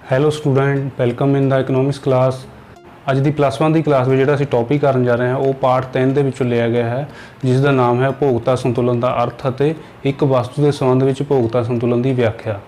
Hello student, welcome ਇਨ ਦਾ economics class. ਅੱਜ ਦੀ plus 1 ਦੀ class ਵਿੱਚ ਜਿਹੜਾ ਅਸੀਂ ਟੌਪਿਕ ਕਰਨ ਜਾ ਰਹੇ ਹਾਂ ਉਹ ਪਾਰਟ 3 ਦੇ ਵਿੱਚੋਂ ਲਿਆ ਗਿਆ ਹੈ, ਜਿਸ ਦਾ ਨਾਮ ਹੈ ਉਪਭੋਗਤਾ ਸੰਤੁਲਨ ਦਾ ਅਰਥ ਅਤੇ ਇੱਕ ਵਸਤੂ ਦੇ ਸੰਬੰਧ ਵਿੱਚ ਉਪਭੋਗਤਾ ਸੰਤੁਲਨ ਦੀ ਵਿਆਖਿਆ।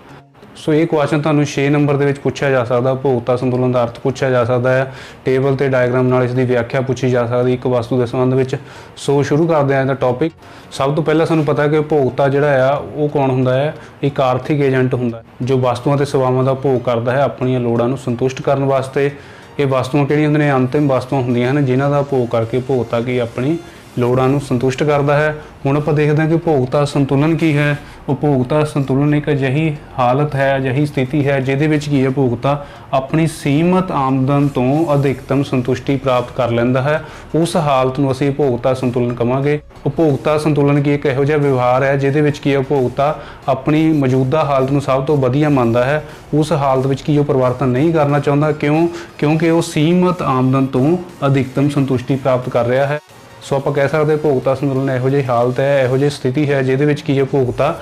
ਸੋ ਇਹ ਕੁਐਸਚਨ ਤੁਹਾਨੂੰ 6 ਨੰਬਰ ਦੇ ਵਿੱਚ ਪੁੱਛਿਆ ਜਾ ਸਕਦਾ। ਉਪਭੋਗਤਾ ਸੰਤੁਲਨ ਦਾ ਅਰਥ ਪੁੱਛਿਆ ਜਾ ਸਕਦਾ ਹੈ, ਟੇਬਲ ਤੇ ਡਾਇਗਰਾਮ ਨਾਲ ਇਸ ਦੀ ਵਿਆਖਿਆ ਪੁੱਛੀ ਜਾ ਸਕਦੀ ਇੱਕ ਵਸਤੂ ਦੇ ਸੰਬੰਧ ਵਿੱਚ। ਸੋ ਸ਼ੁਰੂ ਕਰਦੇ ਹਾਂ ਇਹਦਾ ਟੌਪਿਕ। ਸਭ ਤੋਂ ਪਹਿਲਾਂ ਸਾਨੂੰ ਪਤਾ ਹੈ ਕਿ ਉਪਭੋਗਤਾ ਜਿਹੜਾ ਆ ਉਹ ਕੌਣ ਹੁੰਦਾ ਹੈ। ਇੱਕ ਆਰਥਿਕ ਏਜੰਟ ਹੁੰਦਾ ਹੈ ਜੋ ਵਸਤੂਆਂ ਤੇ ਸੇਵਾਵਾਂ ਦਾ ਉਪਭੋਗ ਕਰਦਾ ਹੈ ਆਪਣੀਆਂ ਲੋੜਾਂ ਨੂੰ ਸੰਤੁਸ਼ਟ ਕਰਨ ਵਾਸਤੇ। ਇਹ ਵਸਤੂਆਂ ਕਿਹੜੀਆਂ ਹੁੰਦੀਆਂ ਨੇ? ਅੰਤਿਮ ਵਸਤੂਆਂ ਹੁੰਦੀਆਂ ਹਨ ਜਿਨ੍ਹਾਂ ਦਾ ਉਪਭੋਗ ਕਰਕੇ ਉਪਭੋਗਤਾ ਕੀ ਆਪਣੀ ਲੋੜਾਂ ਨੂੰ ਸੰਤੁਸ਼ਟ ਕਰਦਾ ਹੈ। ਹੁਣ ਆਪਾਂ ਦੇਖਦੇ ਹਾਂ ਕਿ ਉਪਭੋਗਤਾ ਸੰਤੁਲਨ ਕੀ ਹੈ। ਉਪਭੋਗਤਾ ਸੰਤੁਲਨ ਇੱਕ ਅਜਿਹੀ ਹਾਲਤ ਹੈ, ਅਜਿਹੀ ਸਥਿਤੀ ਹੈ ਜਿਹਦੇ ਵਿੱਚ ਕੀ ਹੈ, ਉਪਭੋਗਤਾ ਆਪਣੀ ਸੀਮਤ ਆਮਦਨ ਤੋਂ ਅਧਿਕਤਮ ਸੰਤੁਸ਼ਟੀ ਪ੍ਰਾਪਤ ਕਰ ਲੈਂਦਾ ਹੈ। ਉਸ ਹਾਲਤ ਨੂੰ ਅਸੀਂ ਉਪਭੋਗਤਾ ਸੰਤੁਲਨ ਕਹਾਂਗੇ। ਉਪਭੋਗਤਾ ਸੰਤੁਲਨ ਕੀ ਇੱਕ ਇਹੋ ਜਿਹਾ ਵਿਵਹਾਰ ਹੈ ਜਿਹਦੇ ਵਿੱਚ ਕੀ ਹੈ, ਉਪਭੋਗਤਾ ਆਪਣੀ ਮੌਜੂਦਾ ਹਾਲਤ ਨੂੰ ਸਭ ਤੋਂ ਵਧੀਆ ਮੰਨਦਾ ਹੈ। ਉਸ ਹਾਲਤ ਵਿੱਚ ਕੀ ਉਹ ਪਰਿਵਰਤਨ ਨਹੀਂ ਕਰਨਾ ਚਾਹੁੰਦਾ। ਕਿਉਂਕਿ ਉਹ ਸੀਮਤ ਆਮਦਨ ਤੋਂ ਅਧਿਕਤਮ ਸੰਤੁਸ਼ਟੀ ਪ੍ਰਾਪਤ ਕਰ ਰਿਹਾ ਹੈ। ਸੋ ਆਪਾਂ ਕਹਿ ਸਕਦੇ ਉਪਭੋਗਤਾ ਸੰਤੁਲਨ ਇਹੋ ਜਿਹੀ ਹਾਲਤ ਹੈ, ਇਹੋ ਜਿਹੀ ਸਥਿਤੀ ਹੈ ਜਿਹਦੇ ਵਿੱਚ ਕੀ ਉਪਭੋਗਤਾ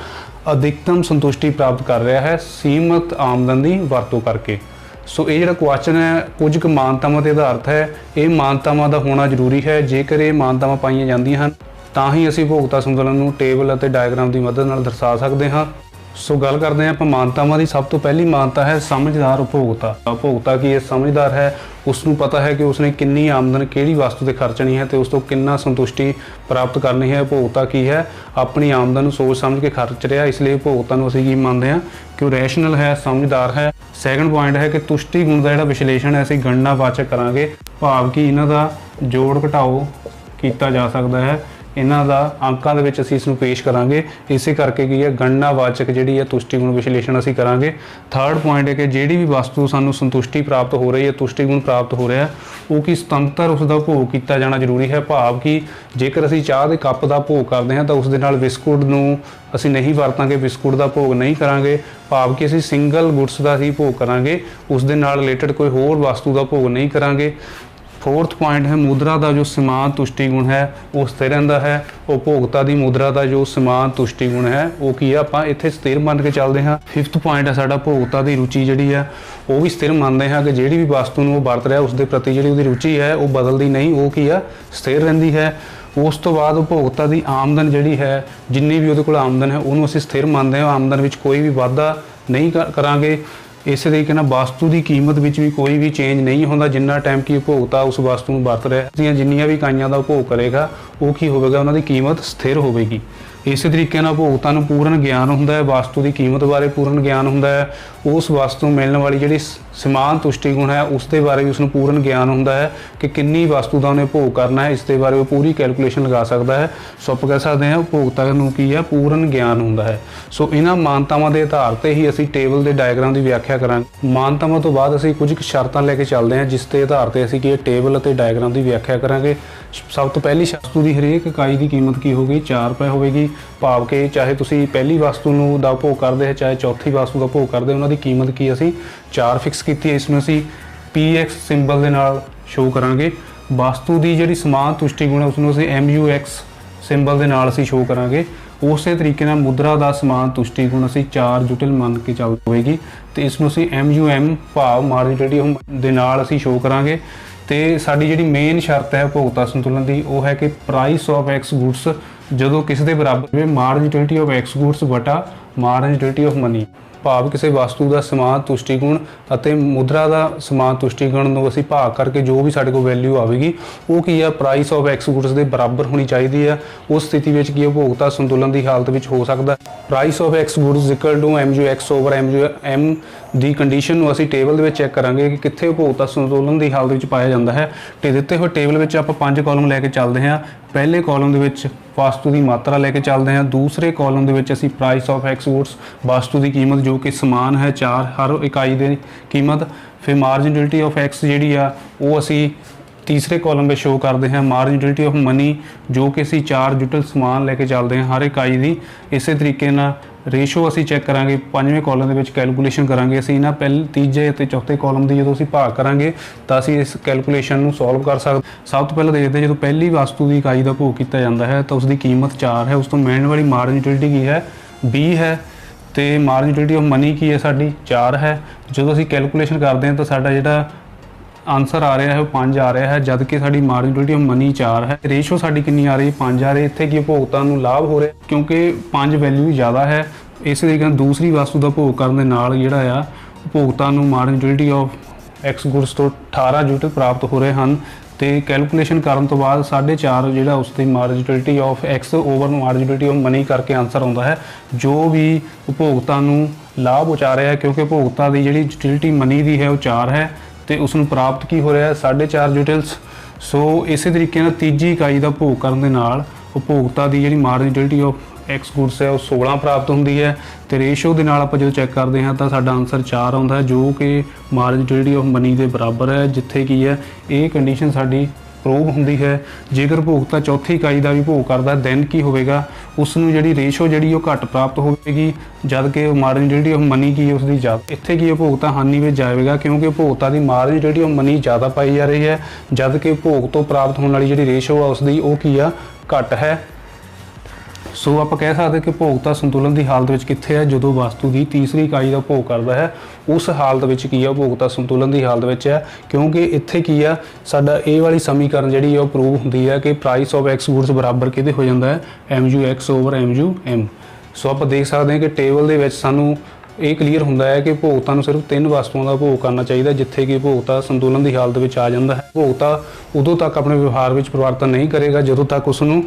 ਅਧਿਕਤਮ ਸੰਤੁਸ਼ਟੀ ਪ੍ਰਾਪਤ ਕਰ ਰਿਹਾ ਹੈ ਸੀਮਤ ਆਮਦਨ ਦੀ ਵਰਤੋਂ ਕਰਕੇ। ਸੋ ਇਹ ਜਿਹੜਾ ਕੁਐਸਚਨ ਹੈ ਕੁਝ ਕੁ ਮਾਨਤਾਵਾਂ ਦੇ ਆਧਾਰਿਤ ਹੈ। ਇਹ ਮਾਨਤਾਵਾਂ ਦਾ ਹੋਣਾ ਜ਼ਰੂਰੀ ਹੈ। ਜੇਕਰ ਇਹ ਮਾਨਤਾਵਾਂ ਪਾਈਆਂ ਜਾਂਦੀਆਂ ਹਨ ਤਾਂ ਹੀ ਅਸੀਂ ਉਪਭੋਗਤਾ ਸੰਤੁਲਨ ਨੂੰ ਟੇਬਲ ਅਤੇ ਡਾਇਗਰਾਮ ਦੀ ਮਦਦ ਨਾਲ ਦਰਸਾ ਸਕਦੇ ਹਾਂ। ਸੋ ਗੱਲ ਕਰਦੇ ਹਾਂ ਆਪਾਂ ਮਾਨਤਾਵਾਂ ਦੀ। ਸਭ ਤੋਂ ਪਹਿਲੀ ਮਾਨਤਾ ਹੈ ਸਮਝਦਾਰ ਉਪਭੋਗਤਾ। ਉਪਭੋਗਤਾ ਕੀ ਇਹ ਸਮਝਦਾਰ ਹੈ, ਉਸ ਨੂੰ ਪਤਾ ਹੈ ਕਿ ਉਸਨੇ ਕਿੰਨੀ ਆਮਦਨ ਕਿਹੜੀ ਵਸਤੂ ਤੇ ਖਰਚਣੀ ਹੈ ਤੇ ਉਸ ਤੋਂ ਕਿੰਨਾ ਸੰਤੁਸ਼ਟੀ ਪ੍ਰਾਪਤ ਕਰਨੀ ਹੈ। ਉਪਭੋਗਤਾ ਕੀ ਹੈ, ਆਪਣੀ ਆਮਦਨ ਨੂੰ ਸੋਚ ਸਮਝ ਕੇ ਖਰਚ ਰਿਹਾ। ਇਸ ਲਈ ਉਪਭੋਗਤਾ ਨੂੰ ਅਸੀਂ ਕੀ ਮੰਨਦੇ ਹਾਂ ਕਿ ਉਹ ਰੈਸ਼ਨਲ ਹੈ, ਸਮਝਦਾਰ ਹੈ। ਸੈਕੰਡ ਪੁਆਇੰਟ ਹੈ ਕਿ ਤੁਸ਼ਟੀ ਗੁਣ ਦਾ ਜਿਹੜਾ ਵਿਸ਼ਲੇਸ਼ਣ ਹੈ ਅਸੀਂ ਗਣਨਾਵਾਚਕ ਕਰਾਂਗੇ, ਭਾਵ ਕਿ ਇਹਨਾਂ ਦਾ ਜੋੜ ਘਟਾਓ ਕੀਤਾ ਜਾ ਸਕਦਾ ਹੈ। ਇਹਨਾਂ ਦਾ ਅੰਕਾਂ ਦੇ ਵਿੱਚ ਅਸੀਂ ਇਸ ਨੂੰ ਪੇਸ਼ ਕਰਾਂਗੇ। ਇਸੇ ਕਰਕੇ ਕੀ ਹੈ, ਗਣਨਾਵਾਚਕ ਜਿਹੜੀ ਹੈ ਤੁਸ਼ਟੀ ਗੁਣ ਵਿਸ਼ਲੇਸ਼ਣ ਅਸੀਂ ਕਰਾਂਗੇ। ਥਰਡ ਪੁਆਇੰਟ ਹੈ ਕਿ ਜਿਹੜੀ ਵੀ ਵਸਤੂ ਸਾਨੂੰ ਸੰਤੁਸ਼ਟੀ ਪ੍ਰਾਪਤ ਹੋ ਰਹੀ ਹੈ, ਤੁਸ਼ਟੀ ਗੁਣ ਪ੍ਰਾਪਤ ਹੋ ਰਿਹਾ, ਉਹ ਕੀ ਸੁਤੰਤਰ ਉਸ ਦਾ ਉਪਭੋਗ ਕੀਤਾ ਜਾਣਾ ਜ਼ਰੂਰੀ ਹੈ। ਭਾਵ ਕਿ ਜੇਕਰ ਅਸੀਂ ਚਾਹ ਦੇ ਕੱਪ ਦਾ ਉਪਭੋਗ ਕਰਦੇ ਹਾਂ ਤਾਂ ਉਸ ਦੇ ਨਾਲ ਬਿਸਕੁਟ ਨੂੰ ਅਸੀਂ ਨਹੀਂ ਵਰਤਾਂਗੇ, ਬਿਸਕੁਟ ਦਾ ਉਪਭੋਗ ਨਹੀਂ ਕਰਾਂਗੇ। ਭਾਵ ਕਿ ਅਸੀਂ ਸਿੰਗਲ ਗੁਡਸ ਦਾ ਹੀ ਉਪਭੋਗ ਕਰਾਂਗੇ, ਉਸ ਦੇ ਨਾਲ ਰਿਲੇਟਡ ਕੋਈ ਹੋਰ ਵਸਤੂ ਦਾ ਉਪਭੋਗ ਨਹੀਂ ਕਰਾਂਗੇ। ਫੋਰਥ ਪੁਆਇੰਟ ਹੈ ਮੁਦਰਾ ਦਾ ਜੋ ਸਮਾਨ ਤੁਸ਼ਟੀ ਗੁਣ ਹੈ ਉਹ ਸਥਿਰ ਰਹਿੰਦਾ ਹੈ। ਉਪਭੋਗਤਾ ਦੀ ਮੁਦਰਾ ਦਾ ਜੋ ਸਮਾਨ ਤੁਸ਼ਟੀ ਗੁਣ ਹੈ ਉਹ ਕੀ ਹੈ, ਆਪਾਂ ਇੱਥੇ ਸਥਿਰ ਮੰਨ ਕੇ ਚੱਲਦੇ ਹਾਂ। ਫਿਫਥ ਪੁਆਇੰਟ ਹੈ ਸਾਡਾ ਉਪਭੋਗਤਾ ਦੀ ਰੁਚੀ ਜਿਹੜੀ ਹੈ ਉਹ ਵੀ ਸਥਿਰ ਮੰਨਦੇ ਹਾਂ ਕਿ ਜਿਹੜੀ ਵੀ ਵਸਤੂ ਨੂੰ ਉਹ ਵਰਤ ਰਿਹਾ ਉਸ ਦੇ ਪ੍ਰਤੀ ਜਿਹੜੀ ਉਹਦੀ ਰੁਚੀ ਹੈ ਉਹ ਬਦਲਦੀ ਨਹੀਂ, ਉਹ ਕੀ ਆ, ਸਥਿਰ ਰਹਿੰਦੀ ਹੈ। ਉਸ ਤੋਂ ਬਾਅਦ ਉਪਭੋਗਤਾ ਦੀ ਆਮਦਨ ਜਿਹੜੀ ਹੈ, ਜਿੰਨੀ ਵੀ ਉਹਦੇ ਕੋਲ ਆਮਦਨ ਹੈ ਉਹਨੂੰ ਅਸੀਂ ਸਥਿਰ ਮੰਨਦੇ ਹਾਂ। ਆਮਦਨ ਵਿੱਚ ਕੋਈ ਵੀ ਵਾਧਾ ਨਹੀਂ ਕਰਾਂਗੇ। ਇਸੇ ਤਰੀਕੇ ਨਾਲ ਵਸਤੂ ਦੀ ਕੀਮਤ ਵਿੱਚ ਵੀ ਕੋਈ ਵੀ ਚੇਂਜ ਨਹੀਂ ਹੁੰਦਾ ਜਿੰਨਾ ਟਾਈਮ ਕਿ ਉਪਭੋਗਤਾ ਉਸ ਵਸਤੂ ਨੂੰ ਵਰਤ ਰਿਹਾ। ਜਿੰਨੀਆਂ ਵੀ ਇਕਾਈਆਂ ਦਾ ਉਪਭੋਗ ਕਰੇਗਾ ਉਹ ਕੀ ਹੋਵੇਗਾ, ਉਹਨਾਂ ਦੀ ਕੀਮਤ ਸਥਿਰ ਹੋਵੇਗੀ। ਇਸੇ ਤਰੀਕੇ ਨਾਲ ਉਪਭੋਗਤਾ ਨੂੰ ਪੂਰਨ ਗਿਆਨ ਹੁੰਦਾ ਹੈ, ਵਸਤੂ ਦੀ ਕੀਮਤ ਬਾਰੇ ਪੂਰਨ ਗਿਆਨ ਹੁੰਦਾ ਹੈ। ਉਸ ਵਸਤੂ ਮਿਲਣ ਵਾਲੀ ਜਿਹੜੀ ਸਮਾਨ ਤੁਸ਼ਟੀ ਗੁਣ ਹੈ ਉਸ ਦੇ ਬਾਰੇ ਵੀ ਉਸਨੂੰ ਪੂਰਨ ਗਿਆਨ ਹੁੰਦਾ ਹੈ ਕਿ ਕਿੰਨੀ ਵਸਤੂ ਦਾ ਉਹਨੇ ਉਪਭੋਗ ਕਰਨਾ ਹੈ। ਇਸ ਦੇ ਬਾਰੇ ਉਹ ਪੂਰੀ ਕੈਲਕੂਲੇਸ਼ਨ ਲਗਾ ਸਕਦਾ ਹੈ। ਸੋ ਆਪਾਂ ਕਹਿ ਸਕਦੇ ਹਾਂ ਉਪਭੋਗਤਾ ਨੂੰ ਕੀ ਹੈ, ਪੂਰਨ ਗਿਆਨ ਹੁੰਦਾ ਹੈ। ਸੋ ਇਹਨਾਂ ਮਾਨਤਾਵਾਂ ਦੇ ਆਧਾਰ ਤੇ ਹੀ ਅਸੀਂ ਟੇਬਲ ਦੇ ਡਾਇਗਰਾਮ ਦੀ ਵਿਆਖਿਆ ਕਰਾਂਗੇ। ਮਾਨਤਾਵਾਂ ਤੋਂ ਬਾਅਦ ਅਸੀਂ ਕੁਝ ਸ਼ਰਤਾਂ ਲੈ ਕੇ ਚੱਲਦੇ ਹਾਂ ਜਿਸ ਦੇ ਆਧਾਰ ਤੇ ਅਸੀਂ ਕੀ ਟੇਬਲ ਅਤੇ ਡਾਇਗਰਾਮ ਦੀ ਵਿਆਖਿਆ ਕਰਾਂਗੇ। ਸਭ ਤੋਂ ਪਹਿਲੀ ਵਸਤੂ ਦੀ ਹਰੇਕ ਇਕਾਈ ਦੀ ਕੀਮਤ ਕੀ ਹੋਵੇਗੀ, 4 ਰੁਪਏ ਹੋਵੇਗੀ। ਭਾਵ ਕਿ ਚਾਹੇ ਤੁਸੀਂ ਪਹਿਲੀ ਵਸਤੂ ਨੂੰ ਦਾ ਉਪਭੋਗ ਕਰਦੇ ਹੋ ਚਾਹੇ ਚੌਥੀ ਵਸਤੂ ਦਾ ਉਪਭੋਗ ਕਰਦੇ ਹੋ, ਉਹਨਾਂ ਦੀ ਕੀਮਤ ਕੀ ਅਸੀਂ 4 ਫਿਕਸ ਕੀਤੀ ਹੈ। ਇਸ ਨੂੰ ਅਸੀਂ PX ਸਿੰਬਲ ਦੇ ਨਾਲ ਸ਼ੋਅ ਕਰਾਂਗੇ। ਵਸਤੂ ਦੀ ਜਿਹੜੀ ਸਮਾਨ ਤੁਸ਼ਟੀ ਗੁਣ ਹੈ ਉਸ ਨੂੰ ਅਸੀਂ MUX ਸਿੰਬਲ ਦੇ ਨਾਲ ਅਸੀਂ ਸ਼ੋਅ ਕਰਾਂਗੇ। ਉਸੇ ਤਰੀਕੇ ਨਾਲ ਮੁਦਰਾ ਦਾ ਸਮਾਨ ਤੁਸ਼ਟੀ ਗੁਣ ਅਸੀਂ 4 ਜੁਟਿਲ ਮੰਨ ਕੇ ਚੱਲ ਹੋਵੇਗੀ ਤੇ ਇਸ ਨੂੰ ਅਸੀਂ MUM ਭਾਵ ਮਾਰਜਿਨਲਿਟੀ ਦੇ ਨਾਲ ਅਸੀਂ ਸ਼ੋਅ ਕਰਾਂਗੇ। ਤੇ ਸਾਡੀ ਜਿਹੜੀ ਮੇਨ ਸ਼ਰਤ ਹੈ ਉਪਭੋਗਤਾ ਸੰਤੁਲਨ ਦੀ ਉਹ ਹੈ ਕਿ ਪ੍ਰਾਈਸ ਆਫ X ਗੁਡਸ ਜਦੋਂ ਕਿਸੇ ਦੇ ਬਰਾਬਰ ਹੋਵੇ ਮਾਰਜਿਨਲਿਟੀ ਆਫ X ਗੁਡਸ ਵਟਾ ਮਾਰਜਿਨਲਿਟੀ ਆਫ ਮਨੀ। ਭਾਵ ਕਿਸੇ ਵਸਤੂ ਦਾ ਸਮਾਨ ਤੁਸ਼ਟੀ ਗੁਣ ਅਤੇ ਮੁਦਰਾ ਦਾ ਸਮਾਨ ਤੁਸ਼ਟੀ ਗੁਣ ਨੂੰ ਅਸੀਂ ਭਾਗ ਕਰਕੇ ਜੋ ਵੀ ਸਾਡੇ ਕੋਲ ਵੈਲਿਊ ਆਵੇਗੀ ਉਹ ਕੀ ਆ, ਪ੍ਰਾਈਸ ਆਫ X ਗੁਡਸ ਦੇ ਬਰਾਬਰ ਹੋਣੀ ਚਾਹੀਦੀ ਹੈ। ਉਸ ਸਥਿਤੀ ਵਿੱਚ ਕੀ ਉਪਭੋਗਤਾ ਸੰਤੁਲਨ ਦੀ ਹਾਲਤ ਵਿੱਚ ਹੋ ਸਕਦਾ। Price of X goods equal to MUX over MUM ਦੀ ਕੰਡੀਸ਼ਨ ਨੂੰ ਅਸੀਂ ਟੇਬਲ ਦੇ ਵਿੱਚ ਚੈੱਕ ਕਰਾਂਗੇ ਕਿ ਕਿੱਥੇ ਉਪਭੋਗਤਾ ਸੰਤੁਲਨ ਦੀ ਹਾਲਤ ਵਿੱਚ ਪਾਇਆ ਜਾਂਦਾ ਹੈ। ਤੇ ਦਿੱਤੇ ਹੋਏ ਟੇਬਲ ਵਿੱਚ ਆਪਾਂ 5 ਕਾਲਮ ਲੈ ਕੇ ਚੱਲਦੇ ਹਾਂ। ਪਹਿਲੇ ਕਾਲਮ ਦੇ ਵਿੱਚ ਵਸਤੂ ਦੀ ਮਾਤਰਾ ਲੈ ਕੇ ਚੱਲਦੇ ਹਾਂ। ਦੂਸਰੇ ਕਾਲਮ ਦੇ ਵਿੱਚ ਅਸੀਂ ਪ੍ਰਾਈਸ ਆਫ X ਗੁਡਸ ਵਸਤੂ ਦੀ ਕੀਮਤ ਜੋ ਕਿ ਸਮਾਨ ਹੈ 4 ਹਰ ਇਕਾਈ ਦੀ ਕੀਮਤ। ਫਿਰ ਮਾਰਜਿਨਲਿਟੀ ਆਫ X ਜਿਹੜੀ ਆ ਉਹ ਅਸੀਂ ਤੀਸਰੇ ਕਾਲਮ ਵਿੱਚ ਸ਼ੋਅ ਕਰਦੇ ਹਾਂ। ਮਾਰਜਿਨਲਿਟੀ ਆਫ ਮਨੀ ਜੋ ਕਿ ਅਸੀਂ 4 ਜੁਟਲ ਸਮਾਨ ਲੈ ਕੇ ਚੱਲਦੇ ਹਾਂ ਹਰ ਇਕਾਈ ਦੀ। ਇਸੇ ਤਰੀਕੇ ਨਾਲ ਰੇਸ਼ੋ ਅਸੀਂ ਚੈੱਕ ਕਰਾਂਗੇ। 5ਵੇਂ ਕਾਲਮ ਦੇ ਵਿੱਚ ਕੈਲਕੂਲੇਸ਼ਨ ਕਰਾਂਗੇ ਅਸੀਂ ਇਹਨਾਂ ਤੀਜੇ ਅਤੇ ਚੌਥੇ ਕਾਲਮ ਦੀ ਜਦੋਂ ਅਸੀਂ ਭਾਗ ਕਰਾਂਗੇ ਤਾਂ ਅਸੀਂ ਇਸ ਕੈਲਕੂਲੇਸ਼ਨ ਨੂੰ ਸੋਲਵ ਕਰ ਸਕਦੇ। ਸਭ ਤੋਂ ਪਹਿਲਾਂ ਦੇਖਦੇ ਜਦੋਂ ਪਹਿਲੀ ਵਸਤੂ ਦੀ ਇਕਾਈ ਦਾ ਉਪਭੋਗ ਕੀਤਾ ਜਾਂਦਾ ਹੈ ਤਾਂ ਉਸ ਦੀ ਕੀਮਤ 4 ਹੈ। ਉਸ ਤੋਂ ਮਿਲਣ ਵਾਲੀ ਮਾਰਜਿਨਲਿਟੀ ਕੀ ਹੈ, 20 ਹੈ। तो मार्जिन यूटिलिटी ऑफ मनी की है साडी 4 है। जो असीं कैलकुलेशन करते हैं तो साडा जिहड़ा आंसर आ रहा है वो 5 आ रहा है, जबकि साडी मार्जिन यूटिलिटी ऑफ मनी 4 है। रेशो साडी कितनी आ रही है 5 आ रही है। इत्थे की उपभोक्ता नूं लाभ हो रहा क्योंकि 5 वैल्यू ज़्यादा है। इस तरीके नाल दूसरी वस्तु का भोग करने नाल जिहड़ा आ उपभोक्ता नूं margin utility of X goods तो 18 यूनिट प्राप्त हो रहे हैं। तो कैलकुलेशन करने तो बाद 4.5 जो उसकी margin utility of X over margin utility of money करके आंसर आता है। जो भी उपभोक्ता नूं लाभ पहुँचा रहा है, क्योंकि उपभोक्ता की जी यूटिलिटी मनी की है वो 4 है, तो उसनूं प्राप्त की हो रहा है 4.5 यूटिल्स। सो इस तरीके नाल तीजी इकाई का भोग करने नाल उपभोक्ता की जी margin utility of X goods है वो 16 प्राप्त होंदी है। तो रेशो के नाल आपां जो चैक करते हैं तो साडा आंसर 4 आता है, जो कि मार्जिन यूटिलिटी ऑफ मनी के बराबर है, जिथे की है ये कंडीशन साडी प्रूव होंदी है। जेकर उपभोक्ता चौथी इकाई का भी भोग करता है दैन की होगा, उसनूं जिहड़ी रेशो जिहड़ी वो घट प्राप्त होगी, जबकि मार्जिन यूटिलिटी ऑफ मनी की उसकी ज़्यादा। इत्थे की उपभोक्ता हानि में जाएगा, क्योंकि उपभोक्ता की मार्जिन यूटिलिटी ऑफ मनी ज़्यादा पाई जा रही है, जबकि उपभोग तो प्राप्त होने वाली जिहड़ी रेशो है उसकी वो की आ घट है। सो आप कह सकते हैं कि उपभोक्ता संतुलन की हालत में कित्थे है, जो वस्तु की तीसरी इकाई का भोग करता है उस हालत में की है उपभोक्ता संतुलन की हालत में है। क्योंकि इत्थे की है साडा ए वाली समीकरण जिहड़ी है प्रूव होंदी है कि प्राइस ऑफ एक्स गुड्स बराबर किहदे हो जाता है M U X over M U M. So आप देख सकते हैं कि टेबल के विच सानूं ये क्लीयर होंदा है कि उपभोक्ता नूं सिर्फ 3 वस्तुओं का भोग करना चाहिए, जिथे कि उपभोक्ता संतुलन की हालत में आ जाता है। उपभोक्ता उदों तक अपने व्यवहार में परिवर्तन नहीं करेगा जदों तक उसनूं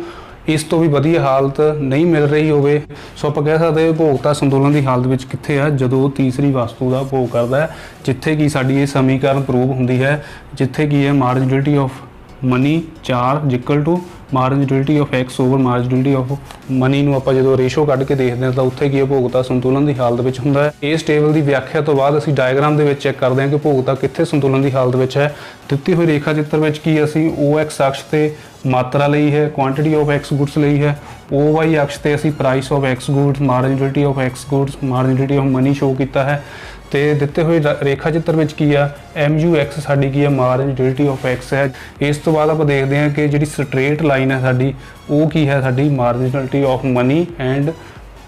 इस तो भी वधिया हालत नहीं मिल रही होवे। सो आप कह सकते हैं उपभोक्ता संतुलन की हालत में कित्थे है, जो तीसरी वस्तु का भोग करता है, जिथे कि साडी ये समीकरण प्रूव होंदी है, जिथे कि है margin utility of money 4 equal to margin utility of X over margin utility of money नूं आपां जो रेशो कढ के देखते हैं तो उत्थे की उपभोक्ता संतुलन की हालत में हुंदा है। इस टेबल की व्याख्या तो बाद असीं डायग्राम दे विच चैक करते हैं कि उपभोक्ता कित्थे संतुलन की हालत में है। दित्ती हुई रेखा चित्र में की असीं ओ एक्स अक्ष ते मात्रा ਲਈ है, क्वांटिटी ऑफ एक्स गुड्स ਲਈ है, ओ वाई अक्ष ते असीं price of X goods margin utility of X goods margin utility of money show किया है। तो दिते हुए रेखा चित्र में की है एम यू एक्स साडी की है मार्जिन यूटिलिटी ऑफ एक्स है। इस तो बाद आप देखते हैं कि जी स्ट्रेट लाइन है साडी वो की है साडी margin utility of money and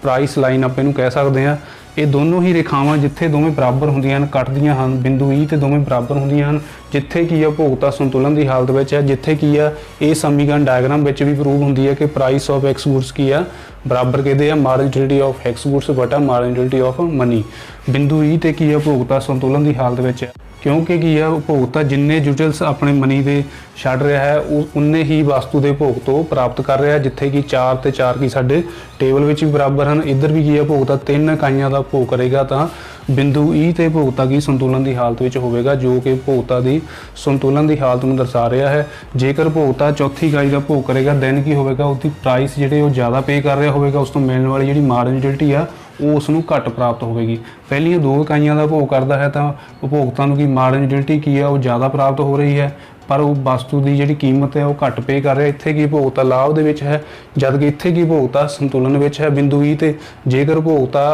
price line आप इनू कह सकते हैं। ये दोनों ही रेखावां जिथे दोवें बराबर होंदियां हन कटदियां हन बिंदु ई ते दोवें बराबर होंदियां हन, जिथे की है उपभोक्ता संतुलन की हालत में है, जिथे की है ये समीकरण डायग्राम में भी प्रूव होंदी है कि प्राइस ऑफ एक्स गुड्स की है बराबर कहते हैं margin utility of X goods बटा मार्जिन यूटिलिटी ऑफ मनी। बिंदु ई ते की है उपभोक्ता संतुलन की हालत में है, क्योंकि की है उपभोक्ता जिन्ने यूटिल्स अपने मनी के छड़ रहा है उन्ने ही वस्तु के भोग तो प्राप्त कर रहा है, जिथे कि 4 ते 4 की साडे टेबल में भी बराबर हैं। इधर भी की है उपभोक्ता 3 इकाइयों का भोग करेगा तो बिंदु ई ते उपभोक्ता की संतुलन की हालत में होगा, जो कि उपभोक्ता की संतुलन की हालत में दर्शा रहा है। जेकर उपभोक्ता चौथी इकाई का भोग करेगा दैन की होगा उसकी प्राइस जिहड़े वो ज़्यादा पे कर रहा होगा, उस तो मिलने वाली जी मार्जिन यूटिलिटी आ वो उसनूं घट प्राप्त होगी। पहलियां 2 इकाइयों का भोग करता है तो उपभोक्ता की मार्जिन यूटिलिटी की है वो ज़्यादा प्राप्त हो रही है, पर वो वस्तु की जी कीमत है वो घट पे कर रहा है। इत्थे की उपभोक्ता लाभ दे विच है, जबकि इत्थे की उपभोक्ता संतुलन में है बिंदु ई ते। जेकर उपभोक्ता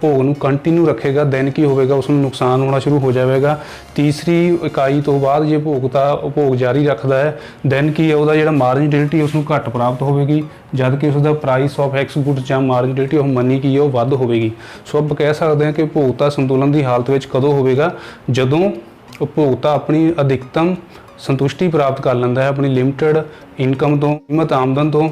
भोग नूं कंटिन्यू रखेगा दैन की होगा उसनूं नुकसान होना शुरू हो जाएगा। तीसरी इकाई तो बाद जे उपभोक्ता उपभोग जारी रखता है दैन की है उसका जिहड़ा मार्जिन यूटिलिटी उसनूं घट प्राप्त होगी, जबकि उसका प्राइस ऑफ एक्स गुड्स या मार्जिन यूटिलिटी ऑफ मनी की है वो वध होगी। सो आप कह सकते हैं कि उपभोक्ता संतुलन की हालत में कदों होगा जदों उपभोक्ता अपनी अधिकतम संतुष्टि प्राप्त कर लेंदा है अपनी लिमिटेड इनकम तो कीमत आमदन तो।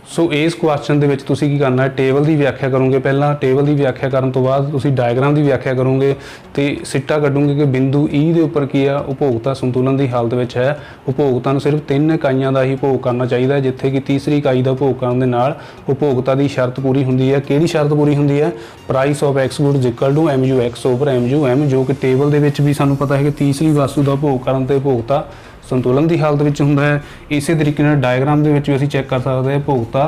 सो इस क्वेश्चन के तुसीं की करना है टेबल की व्याख्या करोगे, पहला टेबल की व्याख्या करने तो बाद तुसीं डायग्राम की व्याख्या करोगे तो सिट्टा कढोगे कि बिंदु ई के उपर की है उपभोक्ता संतुलन की हालत में है। उपभोक्ता को सिर्फ 3 इकाइयों का ही भोग करना चाहिए, जिथे कि तीसरी इकाई का भोग करने नाल उपभोक्ता की शर्त पूरी होंदी है। किहड़ी शर्त पूरी होंदी है? Price of X goods equal to M U X over M U M, जो कि टेबल के भी सानूं पता है कि तीसरी वस्तु का भोग करने ते उपभोक्ता संतुलन की हालत में होंदा है। इस तरीके डायग्राम के भी असीं चैक कर सकते हैं उपभोक्ता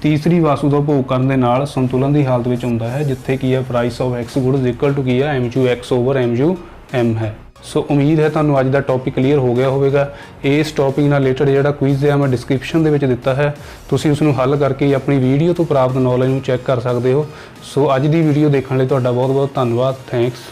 तीसरी वस्तु का भोग करने नाल संतुलन की हालत में होंदा है, जिथे की है price of X goods equal to की है M U X over M U M है। सो उम्मीद है तुहानूं अज दा टॉपिक क्लीयर हो गया होगा। इस टॉपिक नाल रिलेटेड जिहड़ा क्विज़ है मैं डिस्क्रिप्शन दे विच दिता है, तुसीं उसनूं हल करके अपनी वीडियो तो प्राप्त नॉलेज नूं चैक कर सकते हो। सो अज दी वीडियो देखने लई तुहाडा बहुत बहुत धन्नवाद। थैंक्स।